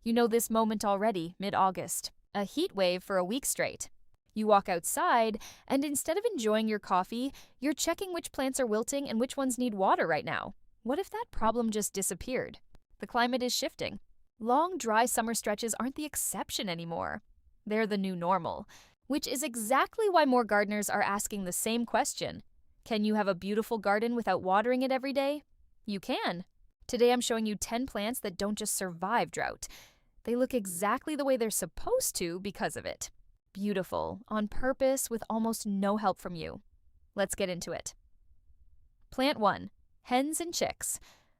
You know this moment already, mid-August. A heat wave for a week straight. You walk outside, and instead of enjoying your coffee, you're checking which plants are wilting and which ones need water right now. What if that problem just disappeared? The climate is shifting. Long, dry summer stretches aren't the exception anymore. They're the new normal, which is exactly why more gardeners are asking the same question. Can you have a beautiful garden without watering it every day? You can. Today I'm showing you 10 plants that don't just survive drought. They look exactly the way they're supposed to because of it. Beautiful, on purpose, with almost no help from you. Let's get into it. Plant 1. Hens and chicks.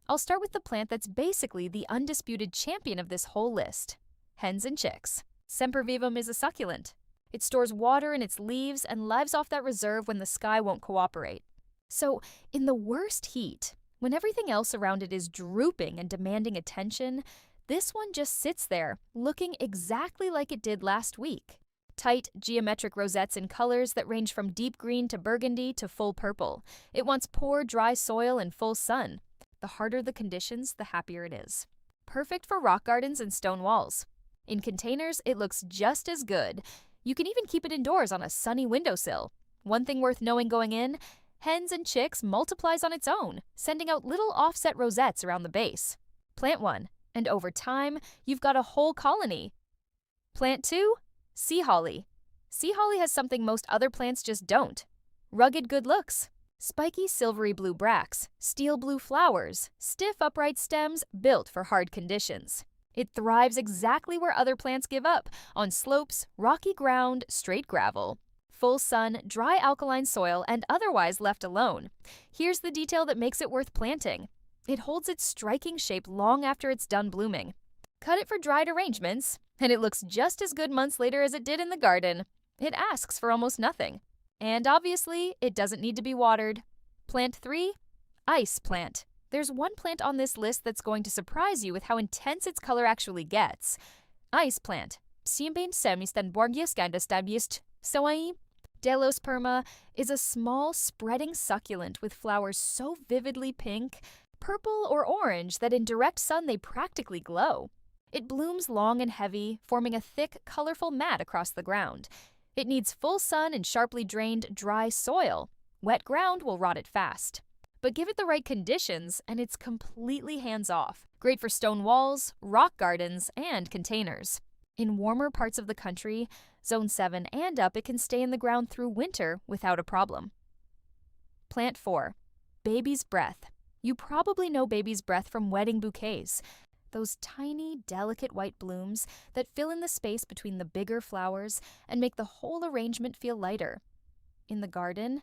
I'll start with the plant that's basically the undisputed champion of this whole list. Hens and chicks. Sempervivum is a succulent. It stores water in its leaves and lives off that reserve when the sky won't cooperate. So, in the worst heat, when everything else around it is drooping and demanding attention, this one just sits there, looking exactly like it did last week. Tight, geometric rosettes in colors that range from deep green to burgundy to full purple. It wants poor, dry soil and full sun. The harder the conditions, the happier it is. Perfect for rock gardens and stone walls. In containers, it looks just as good. You can even keep it indoors on a sunny windowsill. One thing worth knowing going in, hens and chicks multiplies on its own, sending out little offset rosettes around the base. Plant 1, and over time, you've got a whole colony. Plant 2, sea holly. Sea holly has something most other plants just don't. Rugged good looks. Spiky silvery blue bracts, steel blue flowers, stiff upright stems built for hard conditions. It thrives exactly where other plants give up, on slopes, rocky ground, straight gravel. Full sun, dry alkaline soil, and otherwise left alone. Here's the detail that makes it worth planting. It holds its striking shape long after it's done blooming. Cut it for dried arrangements, and it looks just as good months later as it did in the garden. It asks for almost nothing. And obviously, it doesn't need to be watered. Plant 3, ice plant. There's one plant on this list that's going to surprise you with how intense its color actually gets. Ice plant. Delosperma is a small, spreading succulent with flowers so vividly pink, purple, or orange that in direct sun they practically glow. It blooms long and heavy, forming a thick, colorful mat across the ground. It needs full sun and sharply drained, dry soil. Wet ground will rot it fast. But give it the right conditions, and it's completely hands-off. Great for stone walls, rock gardens, and containers. In warmer parts of the country, Zone 7 and up, it can stay in the ground through winter without a problem. Plant 4. Baby's breath. You probably know baby's breath from wedding bouquets. Those tiny, delicate white blooms that fill in the space between the bigger flowers and make the whole arrangement feel lighter. In the garden,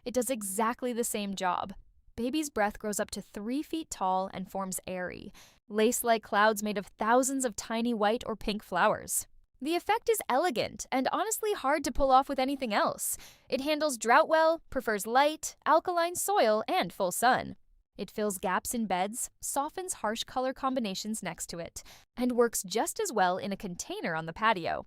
it does exactly the same job. Baby's breath grows up to 3 feet tall and forms airy, lace-like clouds made of thousands of tiny white or pink flowers. The effect is elegant and honestly hard to pull off with anything else. It handles drought well, prefers light, alkaline soil, and full sun. It fills gaps in beds, softens harsh color combinations next to it, and works just as well in a container on the patio.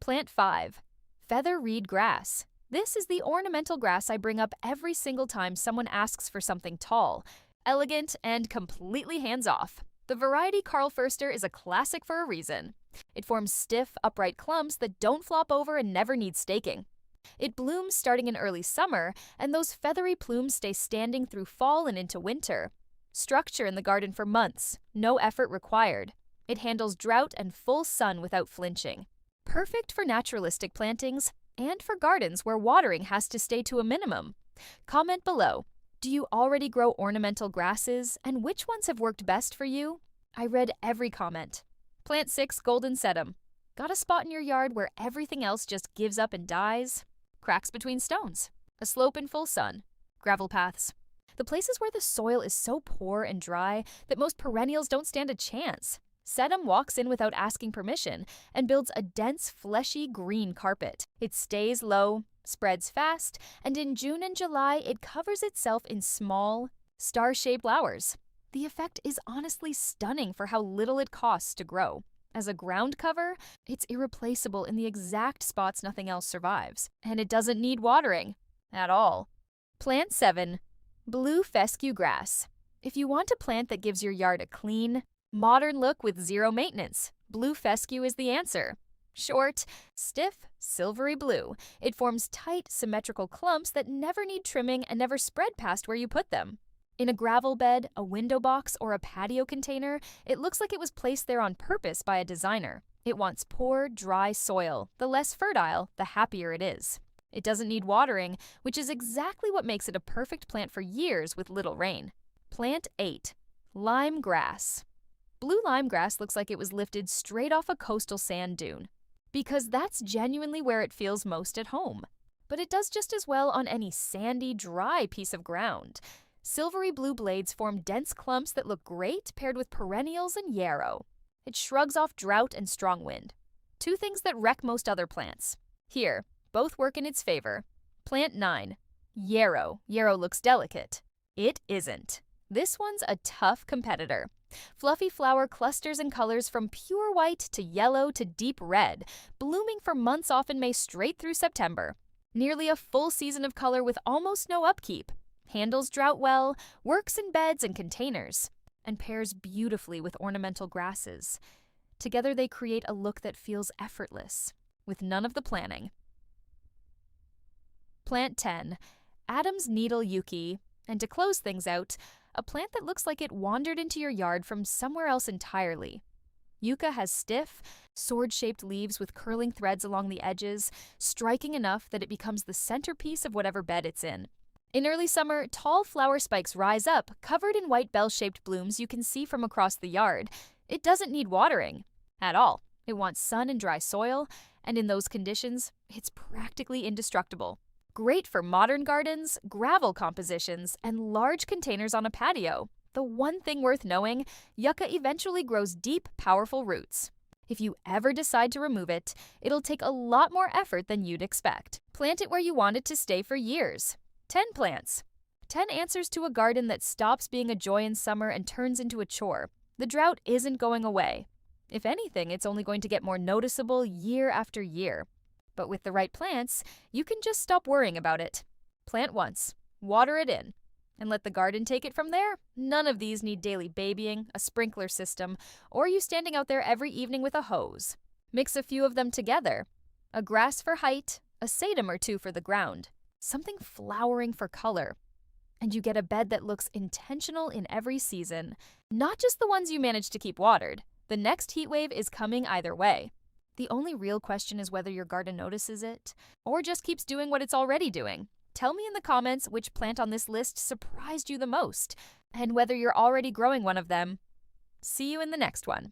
Plant 5. Feather reed grass. This is the ornamental grass I bring up every single time someone asks for something tall, elegant, and completely hands-off. The variety Karl Förster is a classic for a reason. It forms stiff, upright clumps that don't flop over and never need staking. It blooms starting in early summer, and those feathery plumes stay standing through fall and into winter. Structure in the garden for months, no effort required. It handles drought and full sun without flinching. Perfect for naturalistic plantings, and for gardens where watering has to stay to a minimum. Comment below. Do you already grow ornamental grasses, and which ones have worked best for you? I read every comment. Plant 6 golden sedum. Got a spot in your yard where everything else just gives up and dies? Cracks between stones. A slope in full sun. Gravel paths. The places where the soil is so poor and dry that most perennials don't stand a chance. Sedum walks in without asking permission and builds a dense, fleshy green carpet. It stays low, spreads fast, and in June and July, it covers itself in small, star-shaped flowers. The effect is honestly stunning for how little it costs to grow. As a ground cover, it's irreplaceable in the exact spots nothing else survives, and it doesn't need watering at all. Plant 7. Blue fescue grass. If you want a plant that gives your yard a clean, modern look with zero maintenance, Blue fescue is the answer. Short, stiff, silvery blue. It forms tight, symmetrical clumps that never need trimming and never spread past where you put them. In a gravel bed, a window box, or a patio container, it looks like it was placed there on purpose by a designer. It wants poor, dry soil. The less fertile, the happier it is. It doesn't need watering, which is exactly what makes it a perfect plant for years with little rain. Plant 8. Lime grass. Blue lime grass looks like it was lifted straight off a coastal sand dune, because that's genuinely where it feels most at home. But it does just as well on any sandy, dry piece of ground. Silvery blue blades form dense clumps that look great paired with perennials and yarrow. It shrugs off drought and strong wind, 2 things that wreck most other plants. Here, both work in its favor. Plant 9. Yarrow. Yarrow looks delicate. It isn't. This one's a tough competitor. Fluffy flower clusters in colors from pure white to yellow to deep red, blooming for months off in May straight through September. Nearly a full season of color with almost no upkeep. Handles drought well, works in beds and containers, and pairs beautifully with ornamental grasses. Together they create a look that feels effortless, with none of the planning. Plant 10. Adam's Needle Yucca. And to close things out, a plant that looks like it wandered into your yard from somewhere else entirely. Yucca has stiff, sword-shaped leaves with curling threads along the edges, striking enough that it becomes the centerpiece of whatever bed it's in. In early summer, tall flower spikes rise up, covered in white bell-shaped blooms you can see from across the yard. It doesn't need watering at all. It wants sun and dry soil, and in those conditions, it's practically indestructible. Great for modern gardens, gravel compositions, and large containers on a patio. The one thing worth knowing, yucca eventually grows deep, powerful roots. If you ever decide to remove it, it'll take a lot more effort than you'd expect. Plant it where you want it to stay for years. 10 plants. 10 answers to a garden that stops being a joy in summer and turns into a chore. The drought isn't going away. If anything, it's only going to get more noticeable year after year. But with the right plants, you can just stop worrying about it. Plant once, water it in, and let the garden take it from there. None of these need daily babying, a sprinkler system, or you standing out there every evening with a hose. Mix a few of them together. A grass for height, a sedum or 2 for the ground, something flowering for color. And you get a bed that looks intentional in every season, not just the ones you manage to keep watered. The next heat wave is coming either way. The only real question is whether your garden notices it, or just keeps doing what it's already doing. Tell me in the comments which plant on this list surprised you the most, and whether you're already growing one of them. See you in the next one.